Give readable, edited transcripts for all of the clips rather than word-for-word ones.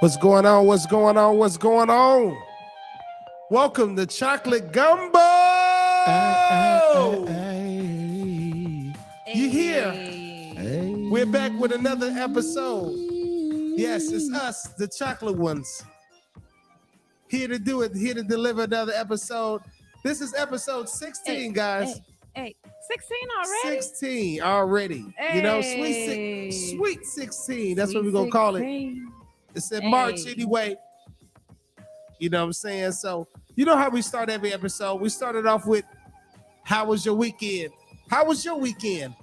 What's going on? What's going on? What's going on? Welcome to Chocolate Gumbo. You here? Hey. We're back with another episode. Yes, it's us, the chocolate ones. Here to do it, here to deliver another episode. This is episode 16, guys. Hey, 16 already? 16 already. Hey. You know, sweet 16. That's what we're going to call it. It's in March anyway. You know what I'm saying? So, you know how we start every episode? We started off with, how was your weekend? How was your weekend?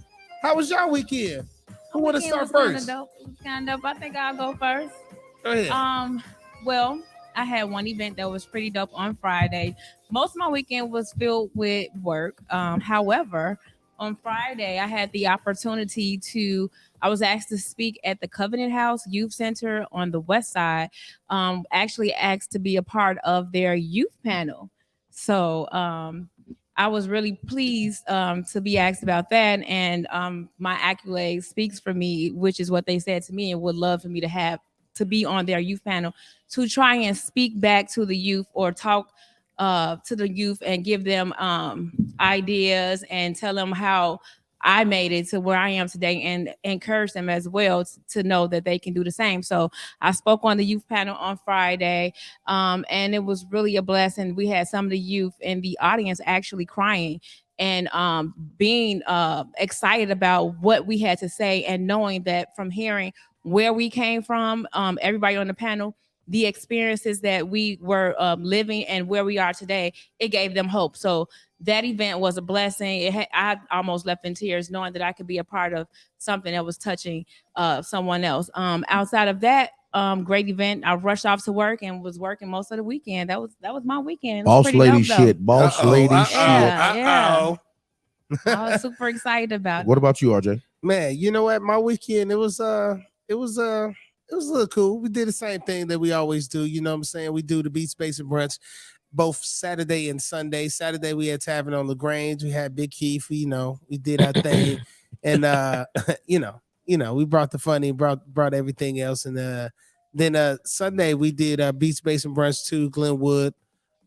How was your weekend? Who want to start first? It was kind of dope. I think I'll go first. Go ahead. Well, I had one event that was pretty dope on Friday. Most of my weekend was filled with work. However, on Friday, I had the opportunity I was asked to speak at the Covenant House Youth Center on the West Side. Actually asked to be a part of their youth panel. So I was really pleased to be asked about that. And my accolade speaks for me, which is what they said to me, and would love for me to be on their youth panel to try and speak back to the youth or talk to the youth and give them ideas and tell them how I made it to where I am today and encourage them as well to know that they can do the same. So I spoke on the youth panel on Friday and it was really a blessing. We had some of the youth in the audience actually crying and being excited about what we had to say and knowing that from hearing where we came from, everybody on the panel, the experiences that we were living and where we are today, it gave them hope. So that event was a blessing. I almost left in tears knowing that I could be a part of something that was touching someone else. Outside of that, great event. I rushed off to work and was working most of the weekend. That was my weekend. Boss lady shit. Boss lady shit. Yeah. I was super excited about it. What about you, RJ? Man, you know what? My weekend, it was a little cool. We did the same thing that we always do. You know what I'm saying? We do the Beat Space and Brunch both Saturday and Sunday. Saturday we had Tavern on LaGrange. We had Big Keith. We did our thing, and we brought the funny, brought everything else, and then Sunday we did Beat Space and Brunch to Glenwood.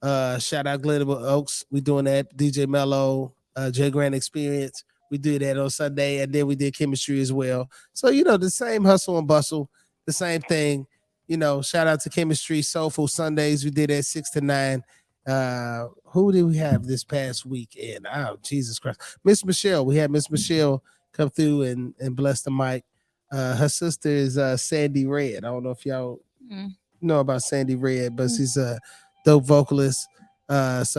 Shout out Glenwood Oaks. We doing that. DJ Mello, J Grand Experience. We did that on Sunday, and then we did chemistry as well. So, the same hustle and bustle, the same thing. Shout out to Chemistry, Soulful Sundays. We did at 6 to 9. Who did we have this past weekend? Oh, Jesus Christ. Miss Michelle. We had Miss Michelle come through and bless the mic. Her sister is Sandy Red. I don't know if y'all know about Sandy Red, but she's a dope vocalist. Keith,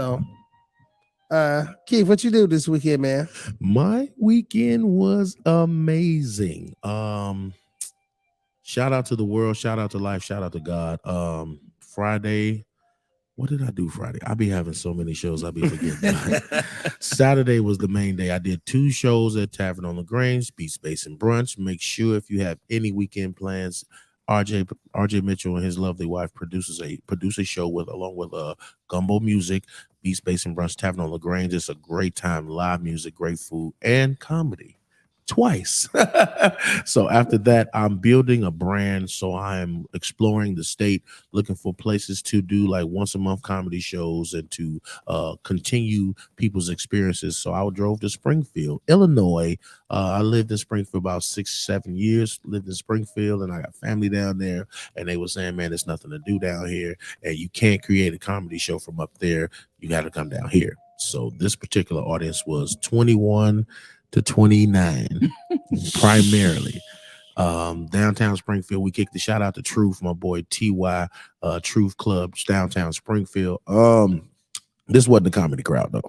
what you do this weekend, man? My weekend was amazing. Shout out to the world, shout out to life, shout out to God. Friday, what did I do Friday? I be having so many shows, I be forgetting. Saturday was the main day. I did 2 shows at Tavern on LaGrange, Beat Space and Brunch. Make sure if you have any weekend plans, RJ Mitchell and his lovely wife produce a show along with Gumbo Music, Beat Space and Brunch, Tavern on LaGrange. It's a great time, live music, great food, and comedy. Twice. So after that, I'm building a brand. So I'm exploring the state, looking for places to do like once a month comedy shows and to continue people's experiences. So I drove to Springfield, Illinois. I lived in Springfield about 6-7 years, lived in Springfield, and I got family down there. And they were saying, man, there's nothing to do down here. And you can't create a comedy show from up there. You got to come down here. So this particular audience was 21 to 29 primarily. Downtown Springfield, we kicked the shout out to Truth, my boy TY, Truth Club, downtown Springfield. This wasn't the comedy crowd though,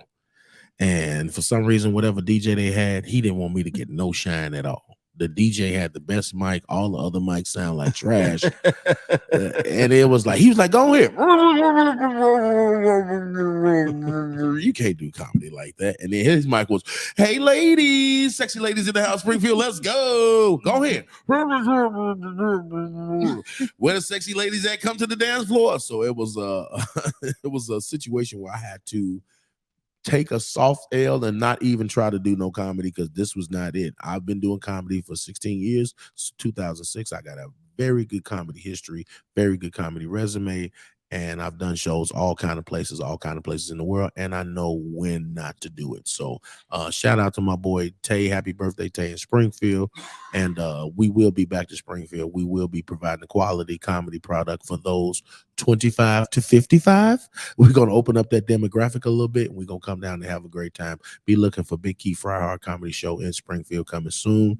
and for some reason, whatever DJ they had, he didn't want me to get no shine at all. The DJ had the best mic. All the other mics sound like trash. And it was like, he was like, go ahead. You can't do comedy like that. And then his mic was, hey, ladies, sexy ladies in the house, Springfield, let's go. Go ahead. Where the sexy ladies at? Come to the dance floor. So it was a situation where I had to take a soft L and not even try to do no comedy because this was not it. I've been doing comedy for 16 years. 2006, I got a very good comedy history, very good comedy resume. And I've done shows all kind of places in the world, and I know when not to do it. So shout out to my boy Tay. Happy birthday, Tay, in Springfield. And we will be back to Springfield. We will be providing a quality comedy product for those 25 to 55. We're going to open up that demographic a little bit, and we're going to come down and have a great time. Be looking for Big Key Fryhard Comedy Show in Springfield coming soon.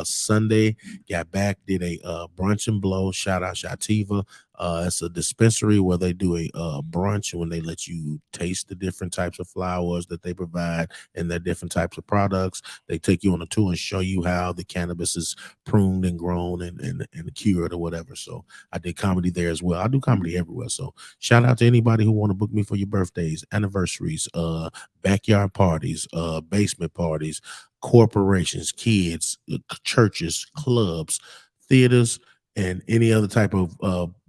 Sunday, got back, did a brunch and blow. Shout out Shativa. It's a dispensary where they do a brunch when they let you taste the different types of flowers that they provide and their different types of products. They take you on a tour and show you how the cannabis is pruned and grown and cured or whatever. So I did comedy there as well. I do comedy everywhere. So shout out to anybody who want to book me for your birthdays, anniversaries, backyard parties, basement parties, corporations, kids, churches, clubs, theaters, and any other type of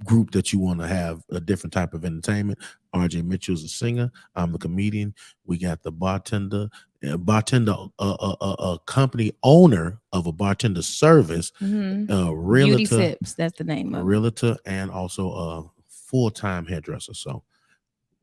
group that you want to have a different type of entertainment. RJ Mitchell's a singer. I'm a comedian. We got the bartender, company owner of a bartender service, realtor, Beauty Sips, that's the name of it. realtor, and also a full-time hairdresser. So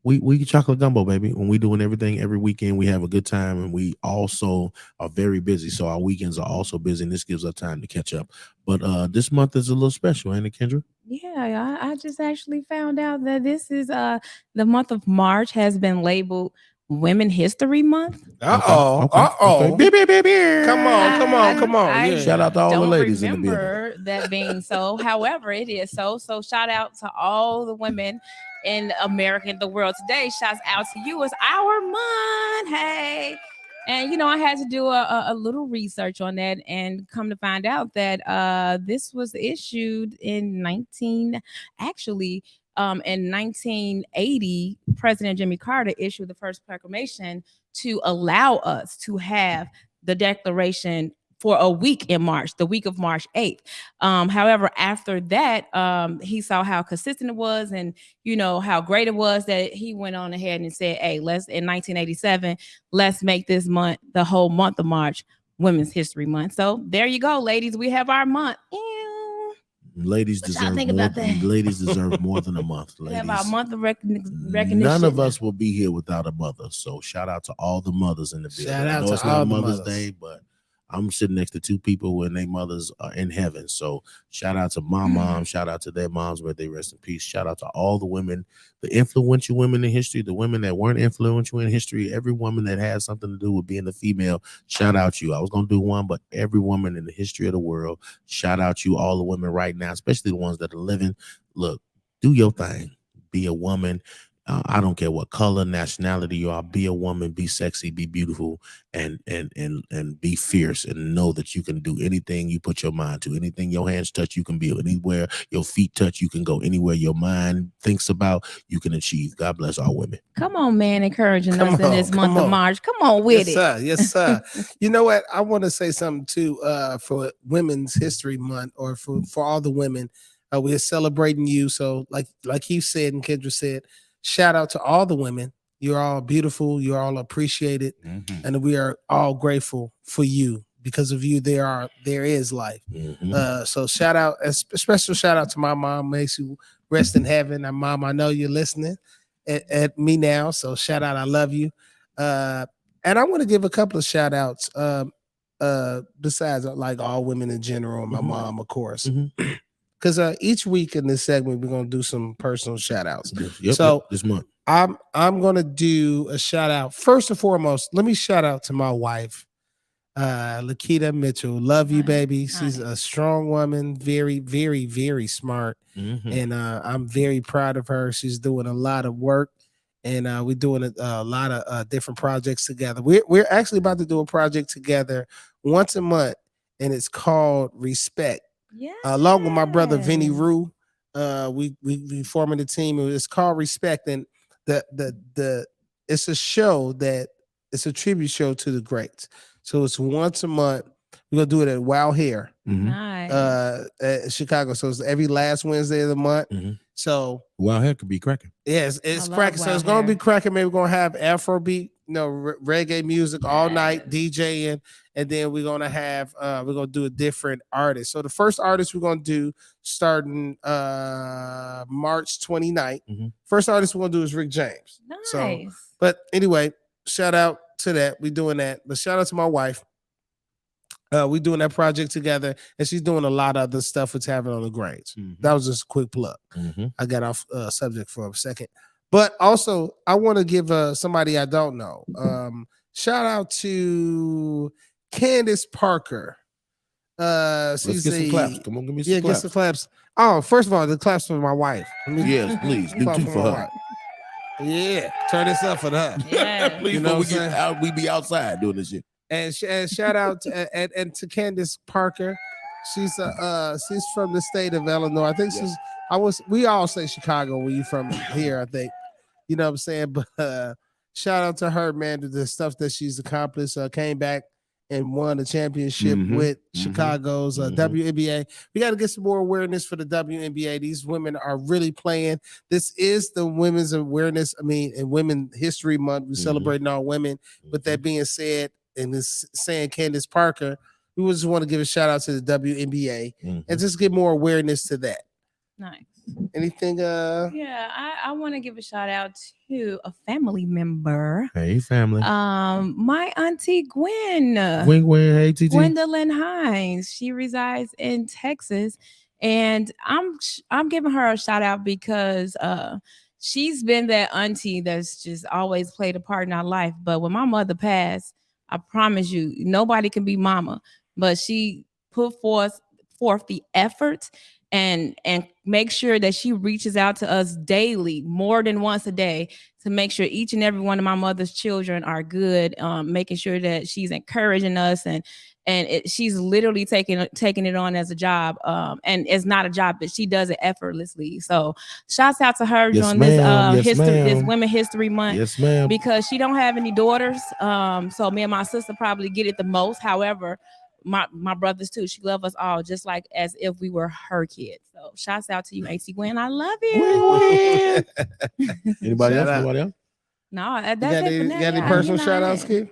we chocolate gumbo, baby. When we doing everything every weekend, we have a good time, and we also are very busy. So our weekends are also busy, and this gives us time to catch up. But this month is a little special, ain't it, Kendra? Yeah, I just actually found out that this is the month of March has been labeled Women History Month. Okay. Beep, beep, beep, beep. Come on. I Yeah. Shout out to all the don't ladies in the building. remember that being so. However, it is so. So shout out to all the women in America and the world today. Shouts out to you. It's our month. Hey. And you know, I had to do a little research on that and come to find out that this was issued in 1980, President Jimmy Carter issued the first proclamation to allow us to have the declaration for a week in March, the week of March 8th. However, after that, he saw how consistent it was and, you know, how great it was that he went on ahead and said, hey, let's, in 1987, let's make this month, the whole month of March, Women's History Month. So there you go, ladies. We have our month. Ew. Ladies What y'all deserve think more. about that? Ladies deserve more than a month. We Ladies, have our month of recognition. none of us will be here without a mother. So shout out to all the mothers in the building. Shout out I know to it's all not the Mother's mothers. Day, but I'm sitting next to two people and their mothers are in heaven. So shout out to my mom. Shout out to their moms, where they rest in peace. Shout out to all the women, the influential women in history, the women that weren't influential in history, every woman that had something to do with being a female. Shout out you. I was going to do one, but every woman in the history of the world, shout out you, all the women right now, especially the ones that are living. Look, do your thing. Be a woman. I don't care what color, nationality you are. Be a woman, be sexy, be beautiful, and be fierce, and know that you can do anything you put your mind to. Anything your hands touch, you can be. Anywhere your feet touch, you can go. Anywhere your mind thinks about, you can achieve. God bless all women. Come on, man, encouraging Come us in this on, month come of on. March. Come on with it. Yes, sir. You know what? I want to say something too for Women's History Month, or for all the women. We're celebrating you. So like he said and Kendra said, shout out to all the women. You're all beautiful. You're all appreciated. And we are all grateful for you. Because of you, there is life. So shout out, a special shout out to my mom, makes you rest in heaven. And mom, I know you're listening at me now. So shout out, I love you. And I want to give a couple of shout outs. Besides like all women in general, and my mom, of course. Because each week in this segment, we're gonna do some personal shout outs. So this month. I'm gonna do a shout out. First and foremost, let me shout out to my wife, Lakita Mitchell. Love you, baby. She's a strong woman, very, very, very smart. And I'm very proud of her. She's doing a lot of work, and we're doing a lot of different projects together. We're actually about to do a project together once a month, and it's called Respect. Yeah. Along with my brother Vinny Rue, we forming the team. It's called Respect, and the it's a show that it's a tribute show to the greats. So it's once a month. We're gonna do it at Wow Hair, Nice. at Chicago. So it's every last Wednesday of the month. So Wow Hair could be cracking. yes, it's I love cracking. So Wow it's gonna Hair. be cracking. Maybe we're gonna have Afrobeat reggae music all night, DJing, and then we're gonna do a different artist. So the first artist we're gonna do starting March 29th. Mhm. First artist we're gonna do is Rick James. Nice. So, but anyway, shout out to that. We're doing that. But shout out to my wife. We doing that project together, and she's doing a lot of other stuff with Tavern on the Grange. Mhm. That was just a quick plug. Mhm. I got off subject for a second, but also I want to give somebody I don't know. Shout out to Candace Parker. Let's She's get some claps. Come on, give me some yeah, claps. get some claps. Oh, first of all, the claps for my wife. Yes, please. Do Clap two for my her. wife. Yeah, turn this up for her. Yeah. Please, You know before we what I'm get out, we be outside doing this shit. And shout out and to Candace Parker. She's from the state of Illinois. I think we all say Chicago when you from here, I think. You know what I'm saying? But shout out to her, man, to the stuff that she's accomplished. Came back and won the championship with Chicago's WNBA. We got to get some more awareness for the WNBA. These women are really playing. This is the Women's Awareness, and Women History Month. We're celebrating all women. With that being said, and this saying Candace Parker, we just want to give a shout out to the WNBA and just get more awareness to that. Nice. Anything? Yeah, I want to give a shout out to a family member. Hey, family. My auntie Gwen. Gwen, hey, TT. Gwendolyn Hines. She resides in Texas, and I'm giving her a shout out because she's been that auntie that's just always played a part in our life. But when my mother passed, I promise you, nobody can be mama. But she put forth the effort and make sure that she reaches out to us daily, more than once a day, to make sure each and every one of my mother's children are good, making sure that she's encouraging us, and she's literally taking it on as a job, and it's not a job, but she does it effortlessly. So shouts out to her during this Women History Month. Yes, ma'am. Because she don't have any daughters, so me and my sister probably get it the most. However, my brothers too. She loves us all just like as if we were her kids. So shouts out to you, Auntie Gwen. I love you. Anybody else? No, that's you got it for any, now. got any personal shout outs, Keith?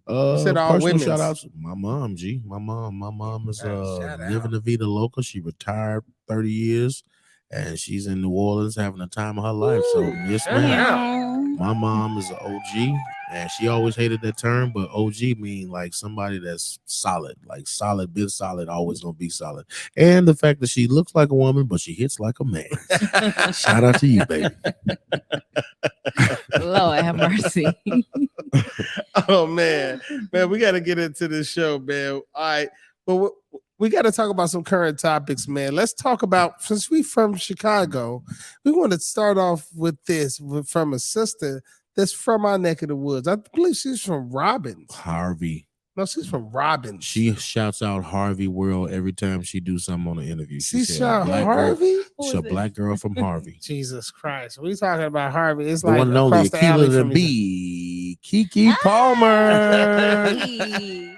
You said all personal women's. shout outs. My mom, G. My mom is living the Vida Loca. She retired 30 years and she's in New Orleans having the time of her life. So yes, ma'am. My mom is an OG, and she always hated that term, but OG mean like somebody that's solid, like solid, been solid, always gonna be solid. And the fact that she looks like a woman, but she hits like a man. Shout out to you, baby. Lord have mercy. Oh man, we got to get into this show, man. All right, but we got to talk about some current topics, man. Let's talk about, since we from Chicago, we want to start off with this from a sister that's from our neck of the woods. I believe she's from Robbins. Harvey. No, she's from Robbins. She shouts out Harvey World every time she do something on the interview. She shout Harvey? She's a black girl from Harvey. Jesus Christ. We talking about Harvey. It's the like one and only across the alley from B. Kiki Palmer.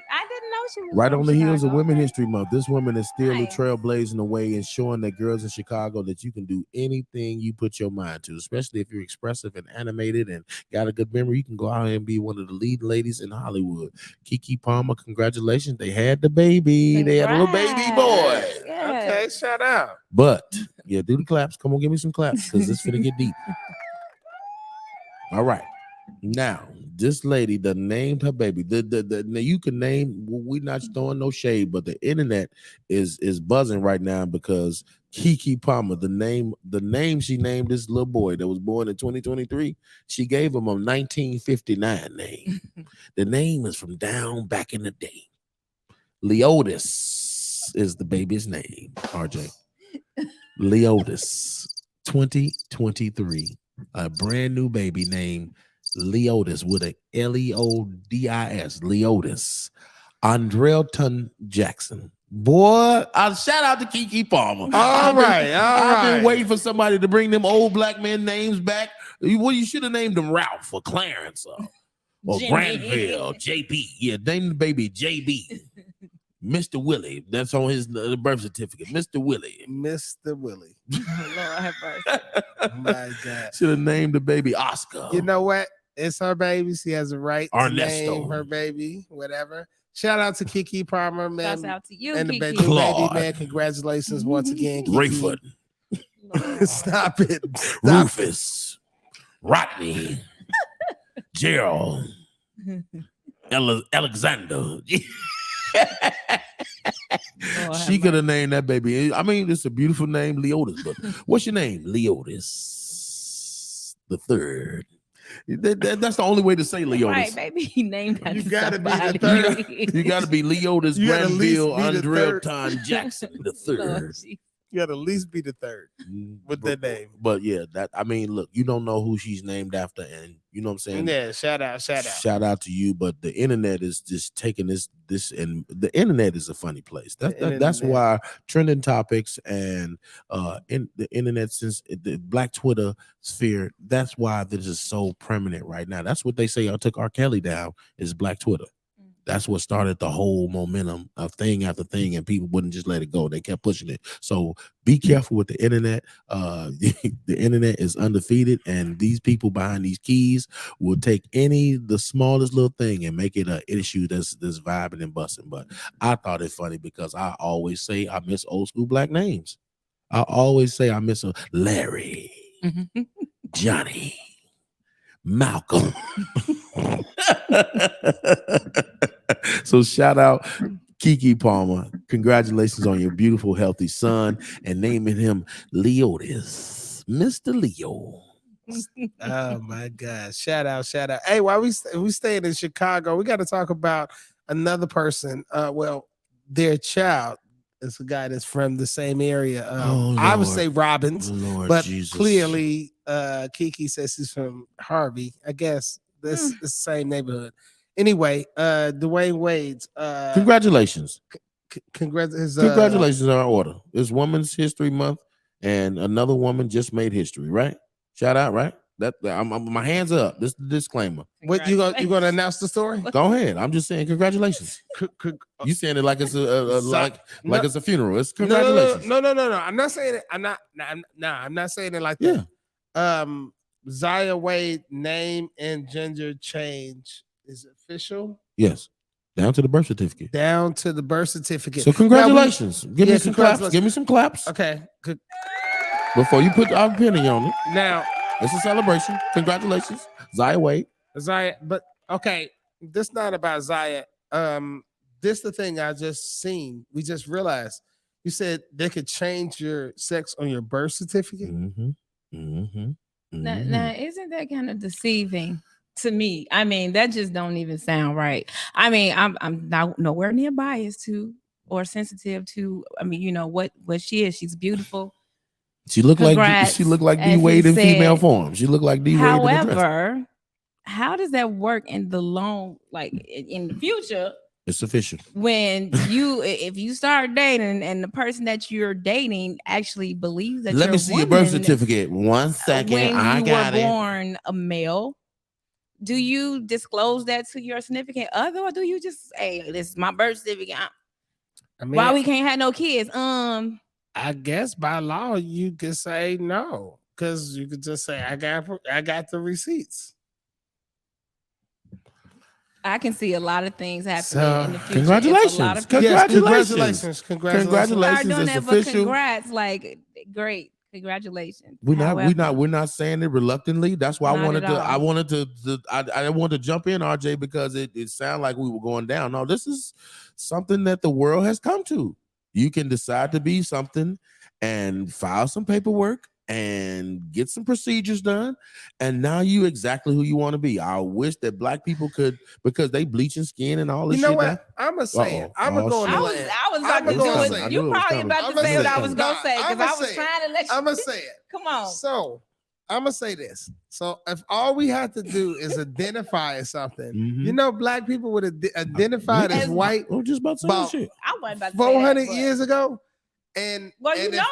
I didn't know she was Right from on the heels of Chicago. Women History Month. This woman is still Nice. trailblazing the way and showing that girls in Chicago that you can do anything you put your mind to, especially if you're expressive and animated and got a good memory. You can go out and be one of the lead ladies in Hollywood. Kiki Palmer, congratulations. They had the baby. They had a little baby boy. Yes. Okay, shout out. But yeah, do the claps. Come on, give me some claps because it's finna get deep. All right. Now, this lady that named her baby, now you can name, we're not throwing no shade, but the internet is buzzing right now because Kiki Palmer, the name she named this little boy that was born in 2023, she gave him a 1959 name. The name is from down back in the day. Leotis is the baby's name, RJ. Leotis, 2023, a brand new baby named Leotis with a Leodis. Leotis. Andrelton Jackson. Boy, I'll shout out to Kiki Palmer. I've been waiting for somebody to bring them old black men names back. You should have named them Ralph or Clarence or Granville, JP. Yeah, name the baby JB. Mr. Willie. That's on his birth certificate. Mr. Willie. Mr. Willie. Lord have mercy. My God. Should have named the baby Oscar. You know what? It's her baby. She has a right to Ernesto. name her baby, whatever. Shout out to Kiki Palmer, man. Shouts out to you, and the Kiki. baby, Claude. man. Congratulations once again, Kiki. Rayford. Stop it. Stop Rufus. Rodney. Gerald. Alexander. She could have named that baby. I mean, it's a beautiful name, Leotis. But what's your name? Leotis the third. That's the only way to say Leotis. Right, baby. He named that. You to gotta be the somebody. third. You got to be Leotis You gotta at least Granville be the third. Andreaton Jackson the Lord, third. gee. You gotta at least be the third with that name. But yeah, that I mean, look, you don't know who she's named after, and you know what I'm saying. Yeah, shout out. Shout out to you, but the internet is just taking this, and the internet is a funny place. That's why trending topics and in the internet, since the Black Twitter sphere, that's why this is so prominent right now. That's what they say. I took R. Kelly down is Black Twitter. That's what started the whole momentum of thing after thing, and people wouldn't just let it go. They kept pushing it. So be careful with the internet. The internet is undefeated, and these people behind these keys will take the smallest little thing and make it an issue that's vibing and busting. But I thought it funny because I always say I miss old school Black names. I always say I miss Larry, Johnny, Malcolm. So shout out Kiki Palmer. Congratulations on your beautiful, healthy son and naming him Leotis, Mr. Leo. Oh my God! Shout out! Hey, while we staying in Chicago, we got to talk about another person. Well, their child is a guy that's from the same area. I would say Robbins, but Jesus. clearly, Kiki says he's from Harvey. I guess this is the same neighborhood. Anyway, Dwayne Wade's Congratulations. Congratulations are in order. It's Women's History Month, and another woman just made history, right? Shout out, right? My hands are up. This is the disclaimer. What you gonna announce the story? Go ahead. I'm just saying congratulations. You saying it like it's like it's a funeral. It's congratulations. No. I'm not saying it. I'm not saying it like that. Zaya Wade name and gender change is official. Yes. Down to the birth certificate. Down to the birth certificate. So congratulations. Give me some claps. Give me some claps. Okay. Before you put our penny on it. Now it's a celebration. Congratulations, Zaya Wade. But okay, this not about Zaya. This the thing I just seen. We just realized. You said they could change your sex on your birth certificate. Now, isn't that kind of deceiving to me? I mean, that just don't even sound right. I mean, I'm not nowhere near biased to or sensitive to. I mean, you know what she is. She's beautiful. She looked like D Wade in female form. She looked like D Wade. However, how does that work in the in the future? It's official. When if you start dating and the person that you're dating actually believes that let me see your birth certificate. 1 second. When you were born a male, do you disclose that to your significant other, or do you just say, "This is my birth certificate"? Why we can't have no kids? I guess by law you could say no, because you could just say I got the receipts. I can see a lot of things happening in the future. Congratulations. Congratulations. Don't ever congrats, like great. Congratulations. We're not saying it reluctantly. That's why I wanted to jump in, RJ, because it sounded like we were going down. No, this is something that the world has come to. You can decide to be something and file some paperwork and get some procedures done, and now you exactly who you want to be. I wish that Black people could, because they bleaching skin and all this. You know shit what? I'm gonna say it. I'm gonna go. I was about to do it. You probably about to say what I was gonna say, because I was trying to let you. I'm gonna say it. Come on. So I'm gonna say this. So if all we have to do is identify as something, you know, Black people would have identified as white. I'm just about to say shit. I wasn't about to 400 say that, years ago. And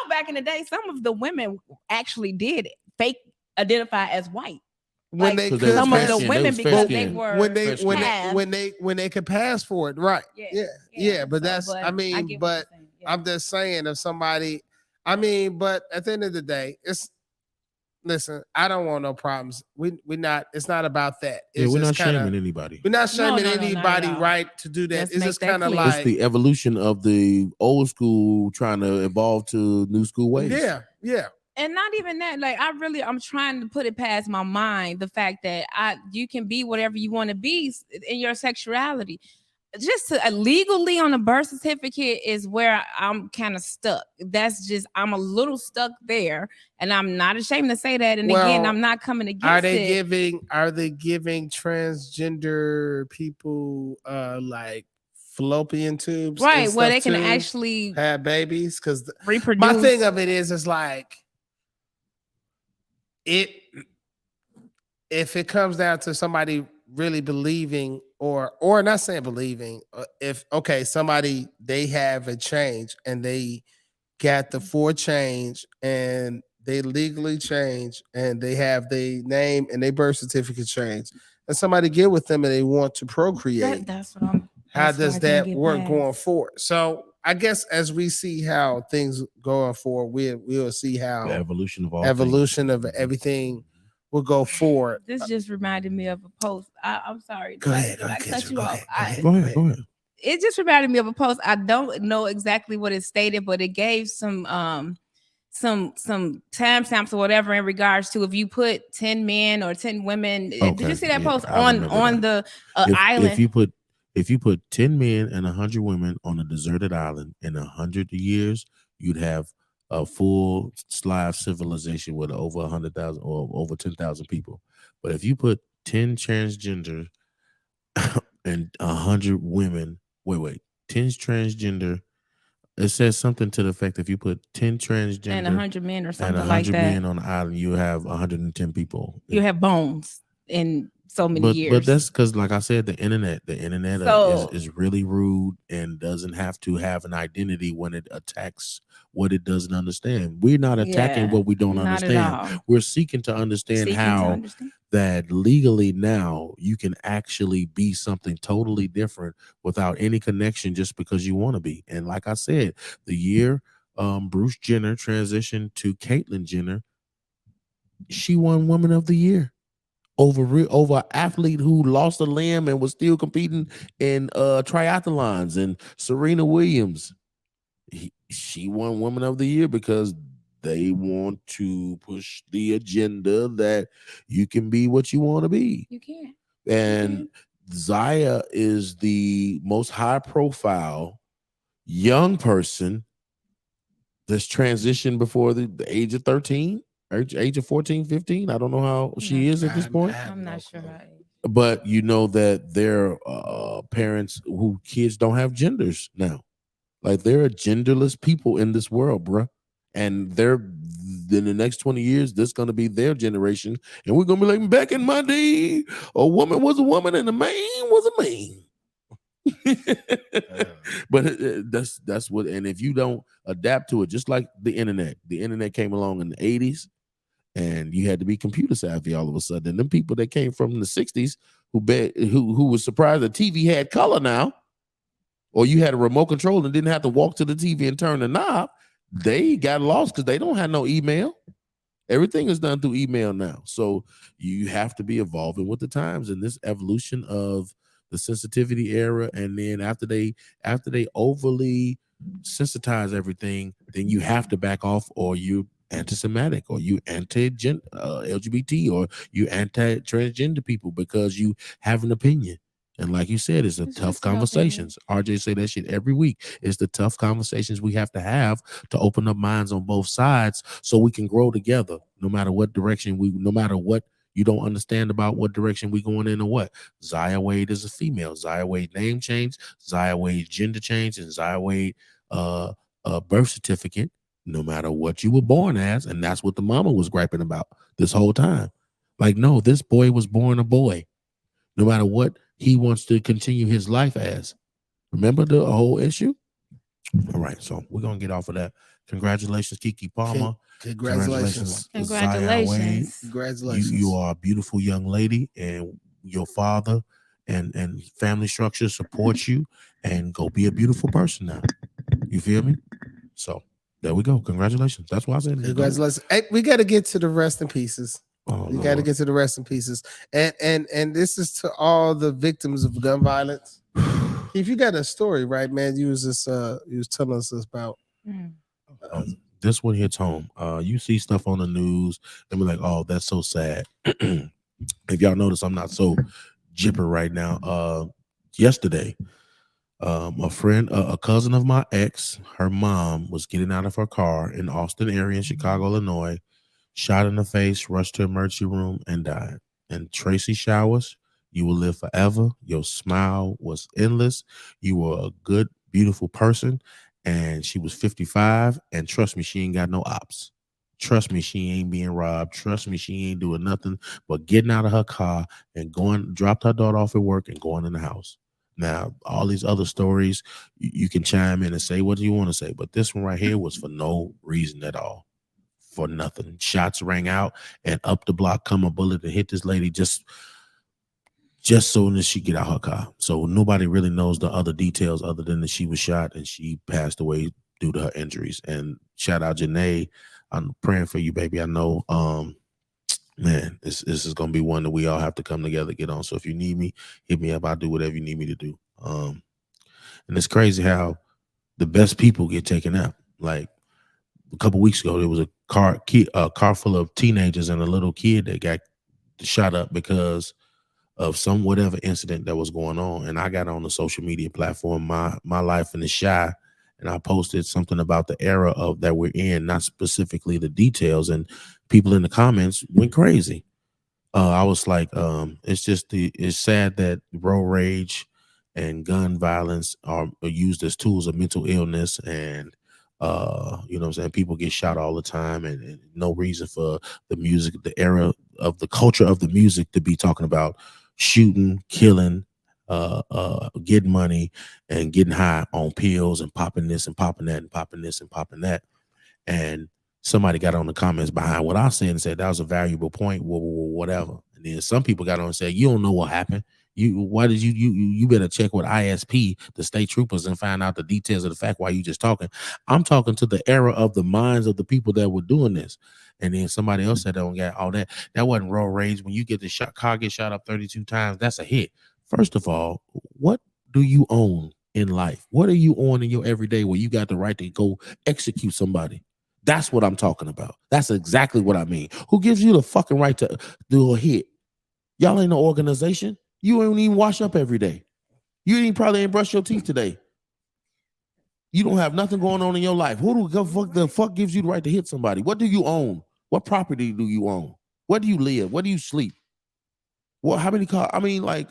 back in the day, some of the women actually did fake identify as white. When they could, some of the women, because they were when they could pass for it, right? Yeah. But that's I'm just saying, if somebody, but at the end of the day, listen, I don't want no problems. We not. It's not about that. Yeah, It's we're just not kind of. shaming anybody. We're not No, shaming no, not at anybody all. right to do that. Let's It's make just that kind of clear. It's like, the evolution of the old school trying to evolve to new school ways. yeah. And not even that, like I'm trying to put it past my mind the fact that you can be whatever you want to be in your sexuality. Just to, legally on a birth certificate is where I'm kind of stuck. That's just, I'm a little stuck there, and I'm not ashamed to say that. And again, Well, I'm not coming against Are they it. giving transgender people like fallopian tubes and Right, where stuff they can too? actually Have babies? Because reproduce. my thing of it is like it. If it comes down to somebody really believing, or not saying believing, if okay, somebody they have a change and they got the four change and they legally change and they have their name and their birth certificate change, and somebody get with them and they want to procreate. That's what I'm. How That's what does I can't that get work past. going forward? So I guess as we see how things going forward, we'll see The how evolution of all evolution things. of everything will go forward. This just reminded me of a post. I'm sorry. Go ahead, Did I cut Kendra, you go off? ahead, Go ahead. It just reminded me of a post. I don't know exactly what it stated, but it gave some timestamps or whatever in regards to if you put 10 men or 10 women. Did you see that post on the island? If you put 10 men and 100 women on a deserted island in 100 years, you'd have a full Slav civilization with over 100,000 or over 10,000 people. But if you put 10 transgender and 100 women, 10 transgender. It says something to the effect if you put 10 transgender and 100 men or and something 100 like that, men on the island, you have 110 people. you have bones in so many years. But that's because, like I said, the internet So- is really rude and doesn't have to have an identity when it attacks what it doesn't understand. We're not attacking Yeah, what we don't not at understand. all. We're seeking to understand Seeking to how understand. that legally now you can actually be something totally different without any connection just because you want to be. And like I said, the year Bruce Jenner transitioned to Caitlyn Jenner, she won Woman of the Year over an athlete who lost a limb and was still competing in triathlons. And Serena Williams, she won Woman of the Year because they want to push the agenda that you can be what you want to be. You can. And Zaya is the most high profile young person that's transitioned before the age of 13, age of 14, 15. I don't know how she is at this point. I'm not sure how. But you know that there are parents who kids don't have genders now. Like there are genderless people in this world, bruh. And they're in the next 20 years, this is gonna be their generation. And we're gonna be like, back in my day, a woman was a woman and a man was a man. But that's what, and if you don't adapt to it, just like the internet came along in the 80s and you had to be computer savvy all of a sudden. And them people that came from the 60s who was surprised the TV had color now, or you had a remote control and didn't have to walk to the TV and turn the knob, they got lost because they don't have no email. Everything is done through email now. So you have to be evolving with the times and this evolution of the sensitivity era. And then after they overly sensitize everything, then you have to back off, or you anti-Semitic, or you anti-LGBT, or you anti-transgender people because you have an opinion. And like you said, it's tough conversations. RJ say that shit every week. It's the tough conversations we have to open up minds on both sides so we can grow together, no matter what direction no matter what you don't understand about what direction we going in or what. Zaya Wade is a female. Zaya Wade name change, Zaya Wade gender change, and Zaya Wade birth certificate, no matter what you were born as. And that's what the mama was griping about this whole time. Like, no, this boy was born a boy, no matter what he wants to continue his life as. Remember the whole issue? All right, so we're gonna get off of that. Congratulations, Kiki Palmer. Congratulations. Zaya Wade. Congratulations. You are a beautiful young lady, and your father and family structure supports you. And go be a beautiful person now. You feel me? So There we go. Congratulations. That's why I said it. Congratulations. Hey, we got to get to the rest in pieces. Oh, We got to get to the rest in pieces. And this is to all the victims of gun violence. If you got a story, right, man, you was telling us about. This one hits home. You see stuff on the news and be like, oh, that's so sad. If y'all notice, I'm not so jipper right now. Yesterday, a cousin of my ex, her mom was getting out of her car in Austin area in Chicago, Illinois, shot in the face, rushed to emergency room, and died. And Tracy Showers, you will live forever. Your smile was endless. You were a good, beautiful person. And she was 55. And trust me, she ain't got no ops. Trust me, she ain't being robbed. Trust me, she ain't doing nothing but getting out of her car and dropped her daughter off at work and going in the house. Now, all these other stories, you can chime in and say what you want to say. But this one right here was for no reason at all. For nothing. Shots rang out and up the block come a bullet and hit this lady just soon as she get out her car. So nobody really knows the other details other than that she was shot and she passed away due to her injuries. And shout out Janae. I'm praying for you, baby. I know man, this is gonna be one that we all have to come together, get on. So if you need me, hit me up. I'll do whatever you need me to do. And it's crazy how the best people get taken out. Like a couple weeks ago, there was a car full of teenagers and a little kid that got shot up because of some whatever incident that was going on. And I got on the social media platform, my life in the shy, and I posted something about the era of that we're in, not specifically the details. And people in the comments went crazy. I was like, it's sad that road rage and gun violence are used as tools of mental illness, and you know what I'm saying, people get shot all the time, and no reason for the music, the era of the culture of the music to be talking about shooting, killing, getting money and getting high on pills and popping this and popping that and popping this and popping that. And somebody got on the comments behind what I said and said that was a valuable point, whatever. And then some people got on and said, you don't know what happened. Why did you better check with ISP, the state troopers, and find out the details of the fact why you just talking. I'm talking to the era of the minds of the people that were doing this. And then somebody else said, don't get all that. That wasn't road rage. When you get the car get shot up 32 times, that's a hit. First of all, what do you own in life? What are you on in your everyday where you got the right to go execute somebody? That's what I'm talking about. That's exactly what I mean. Who gives you the fucking right to do a hit? Y'all ain't no organization. You ain't even wash up every day. You probably ain't brush your teeth today. You don't have nothing going on in your life. Who the fuck gives you the right to hit somebody? What do you own? What property do you own? Where do you live? Where do you sleep? What? How many cars? I mean, like,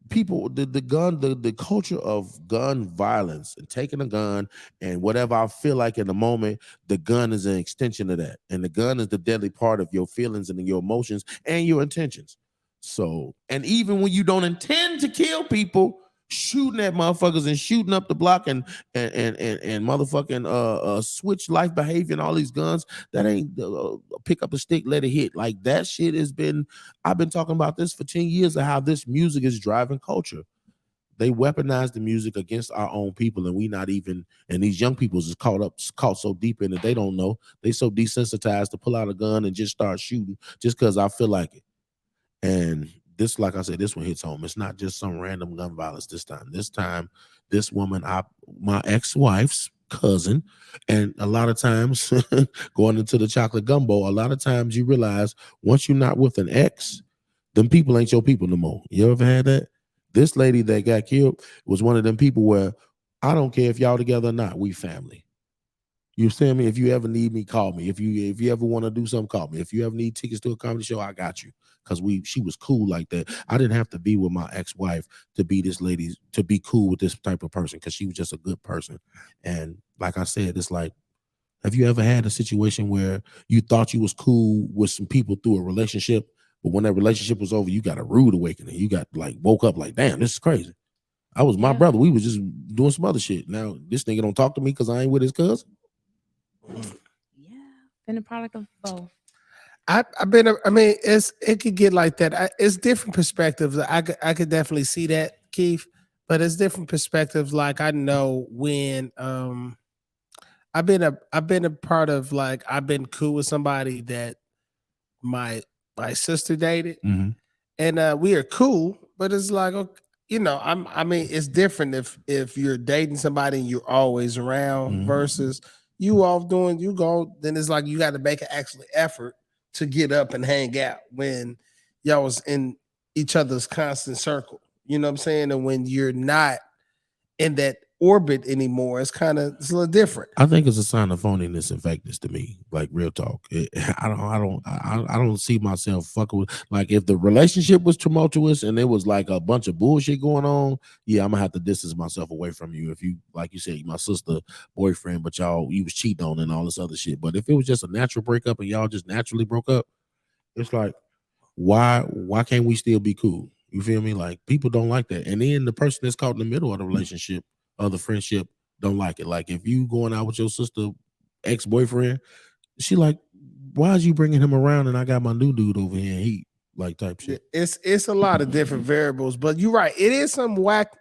people, the culture of gun violence and taking a gun and whatever I feel like in the moment, the gun is an extension of that. And the gun is the deadly part of your feelings and your emotions and your intentions. So, and even when you don't intend to kill people, shooting at motherfuckers and shooting up the block and motherfucking switch life behavior and all these guns, that ain't pick up a stick, let it hit. Like, that shit has been, I've been talking about this for 10 years of how this music is driving culture. They weaponize the music against our own people, and we not even, and these young people is caught so deep in it, they don't know. They so desensitized to pull out a gun and just start shooting just because I feel like it. And this, like I said, this one hits home. It's not just some random gun violence this time. This time, this woman, my ex-wife's cousin, and a lot of times, going into the chocolate gumbo, a lot of times you realize once you're not with an ex, them people ain't your people no more. You ever had that? This lady that got killed was one of them people where I don't care if y'all together or not, we family. You understand me? If you ever need me, call me. If you ever want to do something, call me. If you ever need tickets to a comedy show, I got you. Because she was cool like that. I didn't have to be with my ex-wife to be this lady, to be cool with this type of person, because she was just a good person. And like I said, it's like, have you ever had a situation where you thought you was cool with some people through a relationship, but when that relationship was over, you got a rude awakening? You got like woke up like, damn, this is crazy. I was my brother. We was just doing some other shit. Now this nigga don't talk to me because I ain't with his cousin. Yeah, been a product of both. I mean, it could get like that. It's different perspectives. I could definitely see that, Keith, but it's different perspectives. Like, I know when I've been a part of, like, I've been cool with somebody that my my sister dated, Mm-hmm. and we are cool, but it's like, okay, I mean, it's different if you're dating somebody and you're always around Mm-hmm. versus you off doing you go. Then it's like you got to make an actual effort to get up and hang out when y'all was in each other's constant circle. You know what I'm saying? And when you're not in that orbit anymore, it's a little different. I think it's a sign of phoniness and fakeness to me. Like real talk. I don't see myself fucking with. Like if the relationship was tumultuous and there was like a bunch of bullshit going on, yeah, I'm gonna have to distance myself away from you. If you, like you said, my sister boyfriend, but you was cheating on and all this other shit. But if it was just a natural breakup and y'all just naturally broke up, it's like why can't we still be cool? You feel me? Like people don't like that. And then the person that's caught in the middle of the relationship or the friendship don't like it. Like if you going out with your sister ex-boyfriend, she like, why is you bringing him around and I got my new dude over here and he like type Yeah, shit. it's a lot of different variables, but you're right. It is some whack.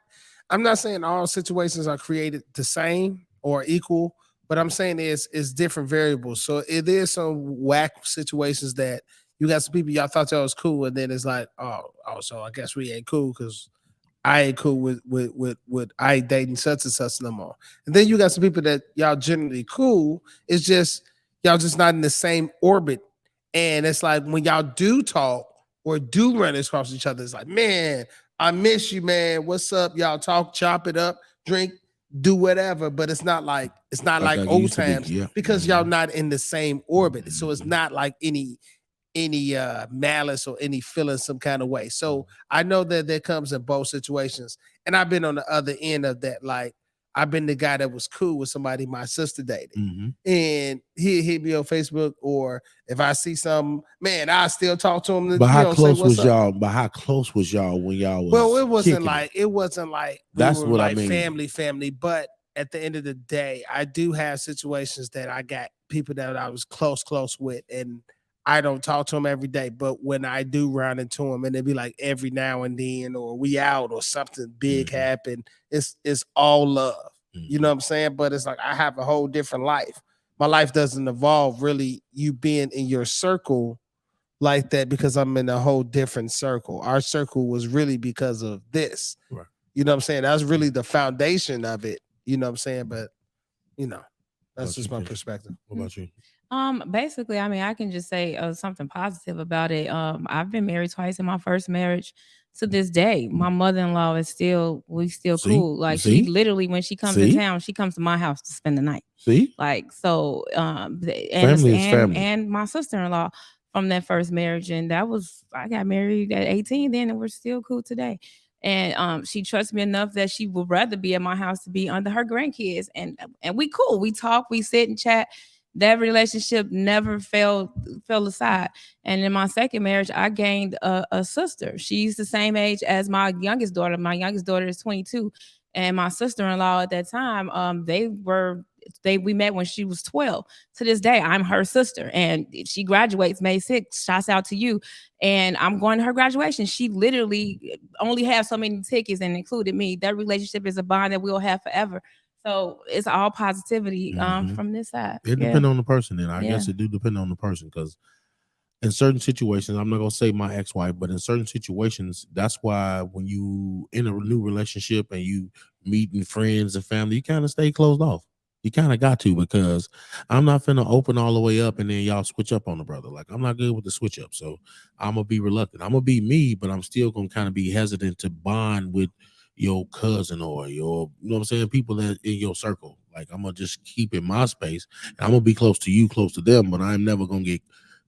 I'm not saying all situations are created the same or equal, but I'm saying it's different variables. So it is some whack situations that you got some people y'all thought y'all was cool, and then it's like, oh, so I guess we ain't cool because I ain't cool with I ain't dating such and such no more. And then you got some people that y'all generally cool. It's just y'all just not in the same orbit. And it's like when y'all do talk or do run across each other, it's like, man, I miss you, man. What's up? Y'all talk, chop it up, drink, do whatever. But it's not Like like I old used to be. times Yeah. because y'all not in the same orbit. So it's Mhm. not like any malice or any feeling some kind of way. So I know that there comes in both situations. And I've been on the other end of that. Like I've been the guy that was cool with somebody my sister dated. Mm-hmm. And he hit me on Facebook, or if I see something, man, I still talk to him to, But how say close what's was up. y'all? But how close was y'all when y'all Well, was kicking it? it wasn't like we That's were what I like mean. family, but at the end of the day, I do have situations that I got people that I was close with, and I don't talk to them every day. But when I do run into them, and it'd be like every now and then, or we out, or something big Mhm. happen, it's all love. You know Mhm. what I'm saying? But it's like I have a whole different life. My life doesn't involve really you being in your circle like that because I'm in a whole different circle. Our circle was really because of this. Right. You know what I'm saying? That's really the foundation of it. You know what I'm saying? But you know, What that's about you, just my Keisha? perspective. What about you? Basically, I mean, I can just say something positive about it. I've been married twice in my first marriage. To this day, my mother-in-law is we still See? cool. Like she See? literally, when she comes in See? town, she comes to my house to spend the night. See? Like so, Family is family. and my sister-in-law from that first marriage, and that was I got married at 18 then, and we're still cool today. And she trusts me enough that she would rather be at my house to be under her grandkids, and we cool. We talk, we sit and chat. That relationship never fell aside. And in my second marriage, I gained a sister. She's the same age as my youngest daughter. My youngest daughter is 22, and my sister-in-law at that time, we met when she was 12. To this day, I'm her sister, and she graduates May 6th. Shouts out to you. And I'm going to her graduation. She literally only has so many tickets and included me. That relationship is a bond that we'll have forever. So it's all positivity Mhm. from this side. It Yeah. depends on the person, and I Yeah. guess it do depend on the person because in certain situations, I'm not gonna say my ex-wife, but in certain situations, that's why when you in a new relationship and you meeting friends and family, you kind of stay closed off. You kind of got to because I'm not finna open all the way up and then y'all switch up on the brother. Like I'm not good with the switch up, so I'm gonna be reluctant. I'm gonna be me, but I'm still gonna kind of be hesitant to bond with your cousin or your, you know what I'm saying, people that in your circle. Like I'm gonna just keep in my space. And I'm gonna be close to you, close to them, but I'm never gonna get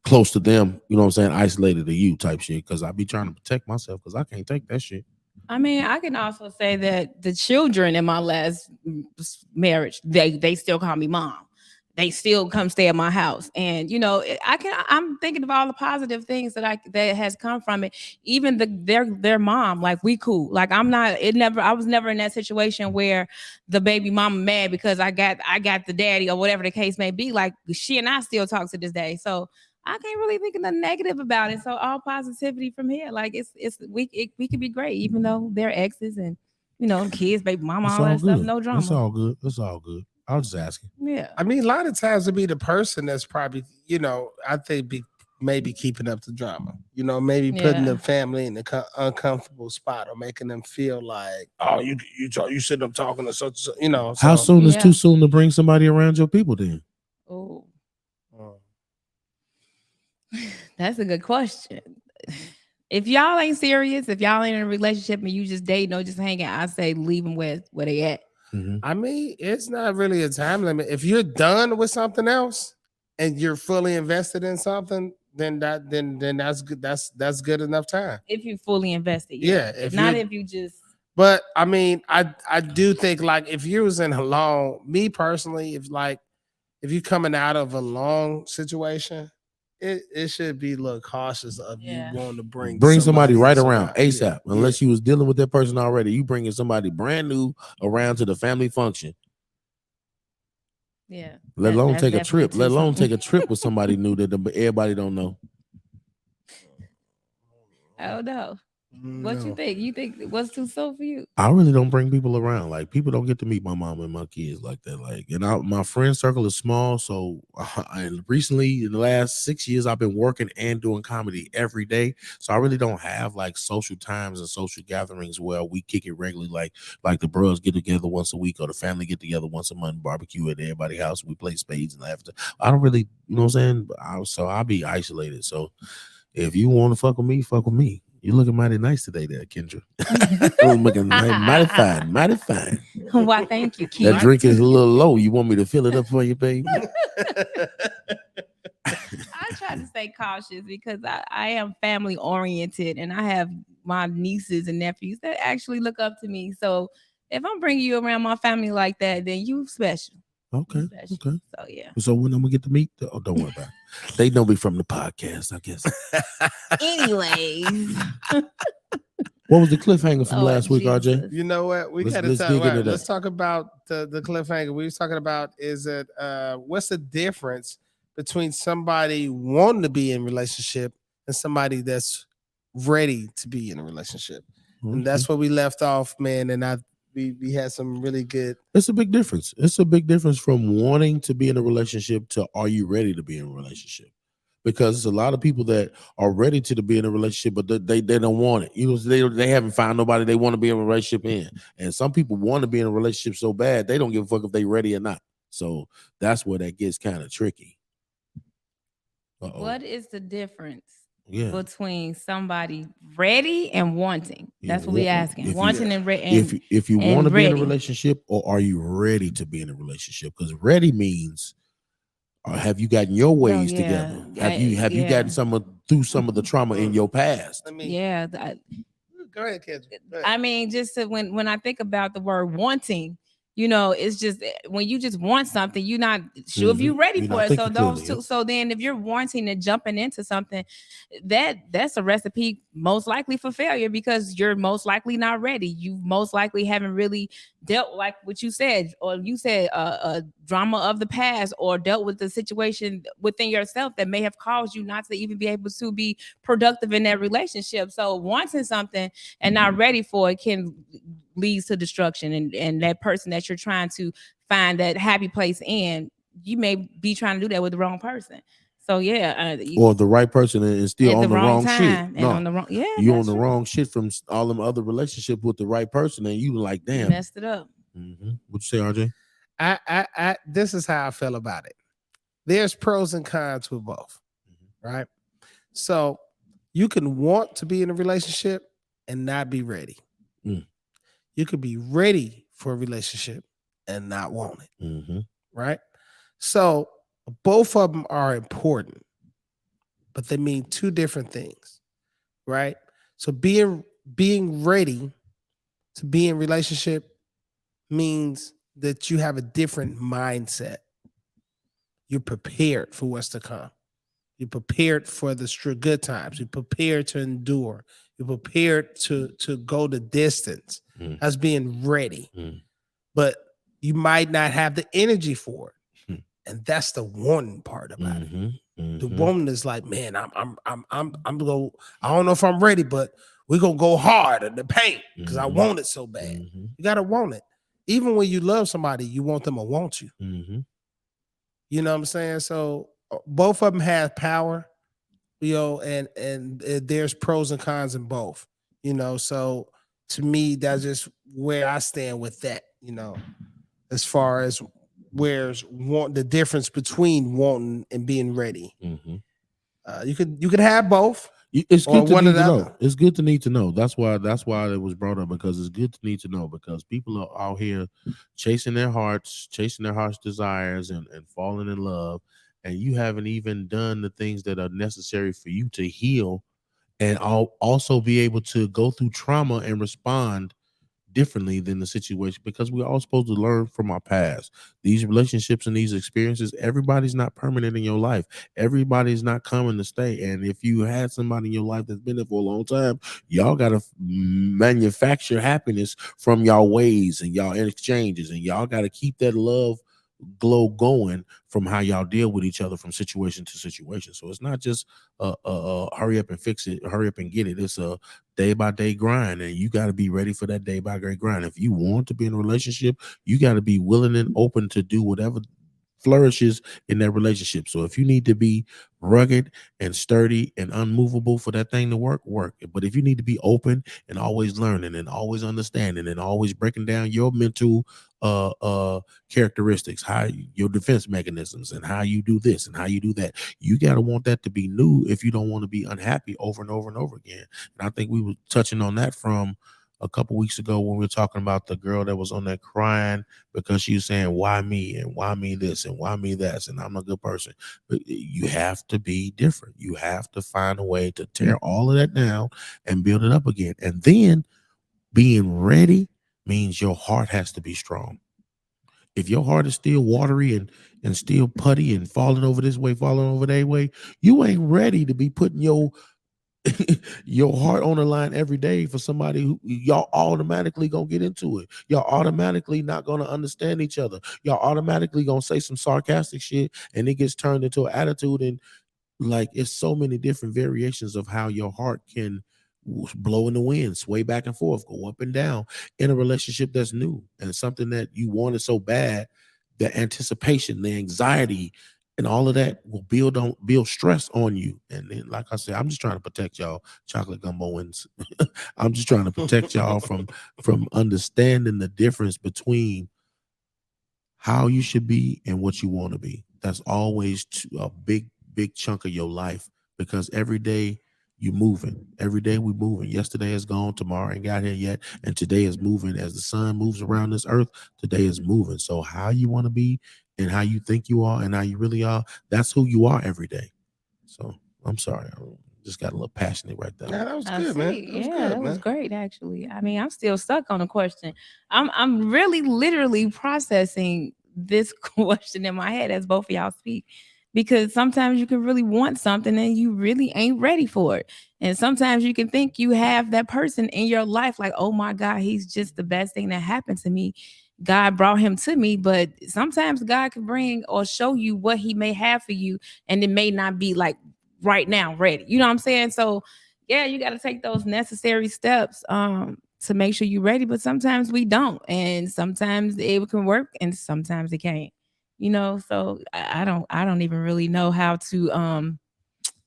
close to them, you know what I'm saying, isolated to you type shit. Cause I be trying to protect myself because I can't take that shit. I mean, I can also say that the children in my last marriage, they still call me mom. They still come stay at my house, and I'm thinking of all the positive things that has come from it. Even their mom, like we cool. Like I'm not. It never. I was never in that situation where the baby mama mad because I got the daddy or whatever the case may be. Like she and I still talk to this day. So I can't really think of nothing negative about it. So all positivity from here. Like we could be great, even though they're exes and kids, baby mama, It's all all that stuff, good. no It's drama. all good. It's all good. I was just asking. Yeah. I mean, a lot of times it be the person that's probably, I think maybe keeping up the drama. Maybe putting the Yeah. family in an uncomfortable spot or making them feel like, oh, you sitting up talking to such, How so. soon is Yeah. too soon to bring somebody around your people then? Oh, Mm. that's a good question. If y'all ain't serious, if y'all ain't in a relationship and you just dating or just hanging, I say leave them where they at. Mhm. I mean, it's not really a time limit. If you're done with something else and you're fully invested in something, then that's good. That's good enough time. If you fully invested, Yeah, yeah. if Not you're if you just But I mean, I do think like if you was in a long, me personally, if you coming out of a long situation, it should be a little cautious of you Yeah. wanting to bring Bring somebody right else around ASAP. Yeah, Unless you was dealing with that person already, you bringing somebody brand new around to the family function. yeah. Let alone take a definitely trip. Let alone something. take a trip with somebody new that everybody don't know. I don't know. What you No. think? You think what's too soon for you? I really don't bring people around. Like people don't get to meet my mom and my kids like that. Like, and my friend circle is small. So, and recently in the last 6 years, I've been working and doing comedy every day. So I really don't have like social times and social gatherings where we kick it regularly. Like the bros get together once a week or the family get together once a month, barbecue at everybody's house. We play spades and laughter. I don't really, you know what I'm saying? So I'll be isolated. So if you want to fuck with me, fuck with me. You're looking mighty nice today there, Kendra. Looking mighty fine, mighty fine. Why, thank you, That Keith. drink is a little low. You want me to fill it up for you, baby? I try to stay cautious because I am family oriented and I have my nieces and nephews that actually look up to me. So if I'm bringing you around my family like that, then you special. Okay, You special. okay. So yeah. So when I'm gonna get to meet, oh, don't worry about it. They know me from the podcast, I guess. Anyways, What was the cliffhanger from Lord last week, RJ? Jesus. You know what? We Let's- gotta let's talk dig into about. Let's that. talk about the cliffhanger. We was talking about is it what's the difference between somebody wanting to be in a relationship and somebody that's ready to be in a relationship? And that's where we left off, man. And we had some really good. It's a big difference. It's a big difference from wanting to be in a relationship to are you ready to be in a relationship? Because there's a lot of people that are ready to be in a relationship, but they don't want it. You know, they haven't found nobody they want to be in a relationship in. And some people want to be in a relationship so bad they don't give a fuck if they ready or not. So that's where that gets kind of tricky. What is the difference Yeah. between somebody ready and wanting? Yeah, That's what we asking. if you- Wanting and ready. If you and want to be in a ready. relationship, or are you ready to be in a relationship? Because ready means have you gotten your ways yeah. together? Have you Yeah. gotten through some of the trauma in your past? I mean, Yeah. go ahead, Kendra. Go ahead. I mean, just to, when I think about the word wanting, it's just when you just want something, you're not sure if you're ready You're for not it. So thinking those clearly, two. So then, if you're wanting and jumping into something, that's a recipe most likely for failure because you're most likely not ready. You most likely haven't really dealt like what you said, or you said a drama of the past, or dealt with the situation within yourself that may have caused you not to even be able to be productive in that relationship. So wanting something and not ready for it can leads to destruction, and that person that you're trying to find that happy place in, you may be trying to do that with the wrong person. So yeah, or the right person and still at on the wrong shit. time and on the wrong you that's on the true. wrong shit from all them other relationships with the right person, and you like, You damn, messed it up. What you say, RJ? I this is how I feel about it. There's pros and cons with both, right? So you can want to be in a relationship and not be ready. Mm. You could be ready for a relationship and not want it, right? So both of them are important, but they mean two different things, right? So being ready to be in relationship means that you have a different mindset. You're prepared for what's to come. You're prepared for the good times. You're prepared to endure. You're prepared to go the distance. That's being ready. But you might not have the energy for it. And that's the wanting part about it. The woman is like, man, I'm go. I don't know if I'm ready, but we're gonna go hard in the paint because I want it so bad. You gotta want it. even when you love somebody, you want them or want you. Mm-hmm. You know what I'm saying? So both of them have power, and there's pros and cons in both. So to me, that's just where I stand with that. As far as where's want the difference between wanting and being ready. Mm-hmm. You could have both It's or good to one or need the to know. other. It's good to need to know. That's why it was brought up, because it's good to need to know, because people are out here chasing their heart's desires, and falling in love, and you haven't even done the things that are necessary for you to heal, and also be able to go through trauma and respond differently than the situation, because we're all supposed to learn from our past. These relationships and these experiences, everybody's not permanent in your life. Everybody's not coming to stay. And if you had somebody in your life that's been there for a long time, y'all got to manufacture happiness from y'all ways and y'all exchanges, and y'all got to keep that love glow going from how y'all deal with each other from situation to situation. So it's not just hurry up and fix it, hurry up and get it. It's a day by day grind, and you got to be ready for that day by day grind. If you want to be in a relationship, you got to be willing and open to do whatever flourishes in that relationship. So if you need to be rugged and sturdy and unmovable for that thing to work. But if you need to be open and always learning and always understanding and always breaking down your mental characteristics, how your defense mechanisms, and how you do this and how you do that, you got to want that to be new if you don't want to be unhappy over and over and over again. And I think we were touching on that from a couple weeks ago when we were talking about the girl that was on there crying because she was saying, why me, and why me this, and why me that, and I'm a good person. But you have to be different. You have to find a way to tear all of that down and build it up again. And then being ready means your heart has to be strong. If your heart is still watery and still putty and falling over this way, falling over that way, you ain't ready to be putting your your heart on the line every day for somebody who y'all automatically gonna get into it. Y'all automatically not gonna understand each other. Y'all automatically gonna say some sarcastic shit, and it gets turned into an attitude. And like, it's so many different variations of how your heart can blow in the wind, sway back and forth, go up and down in a relationship that's new and something that you wanted so bad. The anticipation, the anxiety, and all of that will build stress on you. And then, like I said, I'm just trying to protect y'all, chocolate gumboans. I'm just trying to protect y'all from understanding the difference between how you should be and what you want to be. That's always a big chunk of your life, because every day you moving. Every day we moving. Yesterday is gone, tomorrow ain't got here yet, and today is moving. As the sun moves around this earth, today is moving. So how you want to be and how you think you are and how you really are, that's who you are every day. So I'm sorry, I just got a little passionate right there. Nah, that was I good, man. see. That was Yeah, good, that was man. great actually. I mean, I'm still stuck on the question. I'm really literally processing this question in my head as both of y'all speak. Because sometimes you can really want something and you really ain't ready for it. And sometimes you can think you have that person in your life, like, oh my God, he's just the best thing that happened to me. God brought him to me, but sometimes God can bring or show you what he may have for you, and it may not be like right now ready. You know what I'm saying? So yeah, you got to take those necessary steps to make sure you're ready. But sometimes we don't, and sometimes it can work, and sometimes it can't. So I don't even really know how to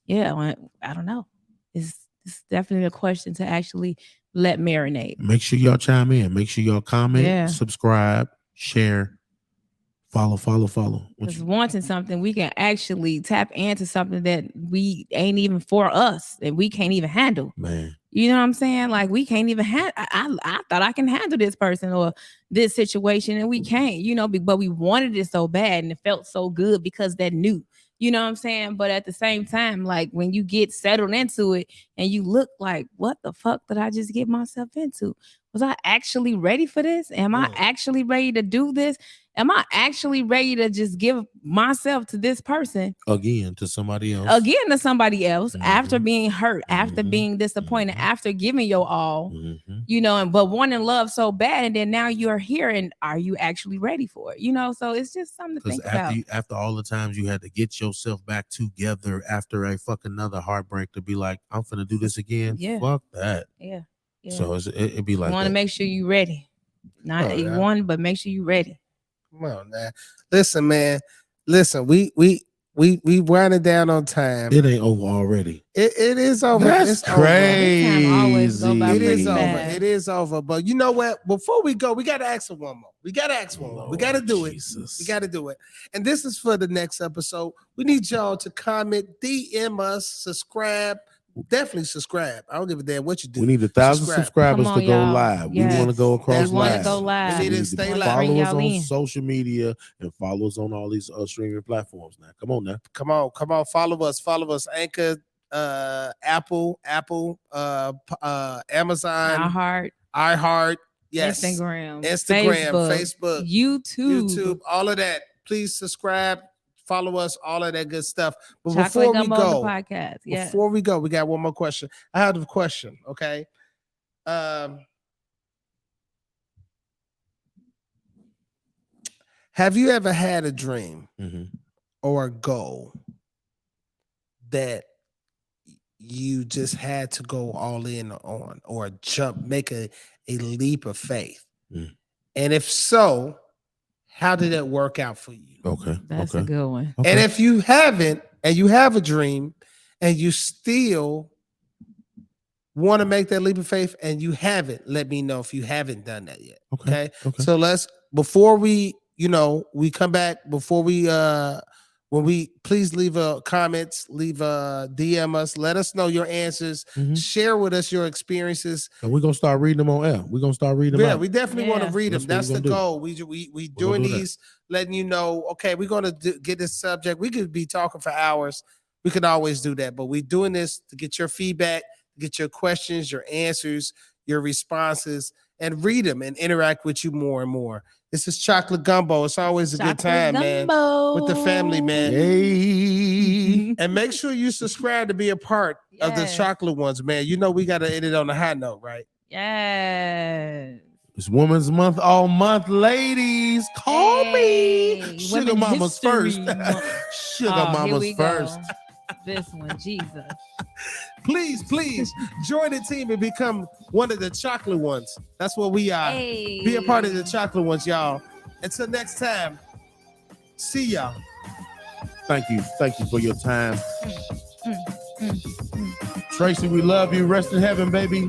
yeah, I don't know. It's definitely a question to actually let marinate. Make sure y'all chime in. Make sure y'all comment, Yeah. subscribe, share, follow. What Because you, wanting something, we can actually tap into something that we ain't even for us and we can't even handle. man? You know what I'm saying? Like we can't even handle. I thought I can handle this person or this situation, and we can't. But we wanted it so bad, and it felt so good because that new. You know what I'm saying? But at the same time, like when you get settled into it, and you look like, what the fuck did I just get myself into? Was I actually ready for this? Am I actually ready to do this? Am I actually ready to just give myself to this person? Again, to somebody else. Again to somebody else after Mhm. being hurt, after Mhm. being disappointed, Mhm. after giving your all, and but wanting love so bad, and then now you're here, and are you actually ready for it? So it's just something to Because think about. after all the times you had to get yourself back together after a fucking another heartbreak to be like, I'm finna do this again. Yeah. Fuck that. Yeah. So it'd be like Want to that. make sure you're ready. Not Oh, yeah. one, but make sure you ready. Come on, man. Listen, man. Listen, we winding down on time. It ain't over already. It is over. That's It's crazy. This time always go by Over. It pretty is over. fast. It is over. But you know what? Before we go, we got to ask one more. We got to ask one more. We got to do it. We got to do it. And this is for the next episode. We need y'all to comment, DM us, subscribe. Definitely subscribe. I don't give a damn what you do. We need 1,000 subscribers Come on, to go y'all. live. Yes. We want to go across We want to live. go live. We need to stay live. Follow Bring us y'all on in. social media and follow us on all these streaming platforms now. Come on now. Come on. Follow us. Anchor, Apple, Amazon, iHeart, yes, Instagram, Facebook, YouTube, all of that. Please subscribe, follow us, all of that good stuff. But Chocolate before we Gumbo, go, the podcast. Yeah. before we go, we got one more question. I have a question. Okay. Have you ever had a dream or a goal that you just had to go all in on, or make a leap of faith? And if so, how did it work out for you? Okay. That's a good one. Okay. And if you haven't, and you have a dream and you still want to make that leap of faith and you haven't, let me know if you haven't done that yet. Okay. So let's, before we, we come back, before we please leave comments, leave DM us, let us know your answers, share with us your experiences, and we're gonna start reading them on air. We're gonna start reading them. Yeah, we definitely want to read them. That's the goal. We doing these, letting you know, okay, we're gonna get this subject. We could be talking for hours. We could always do that, but we're doing this to get your feedback, get your questions, your answers, your responses, and read them and interact with you more and more. This is Chocolate Gumbo. It's always a good time, man, with the family, man. Yay. And make sure you subscribe to be a part of the Chocolate Ones, man. You know we got to end it on a high note, right? Yes. It's Women's Month all month, ladies. Call me. Sugar Mama's first. Sugar Mama's first. This one, Jesus. Please join the team and become one of the Chocolate Ones. That's what we are. Hey. Be a part of the Chocolate Ones, y'all. Until next time, see y'all. Thank you for your time. Tracy, we love you. Rest in heaven, baby.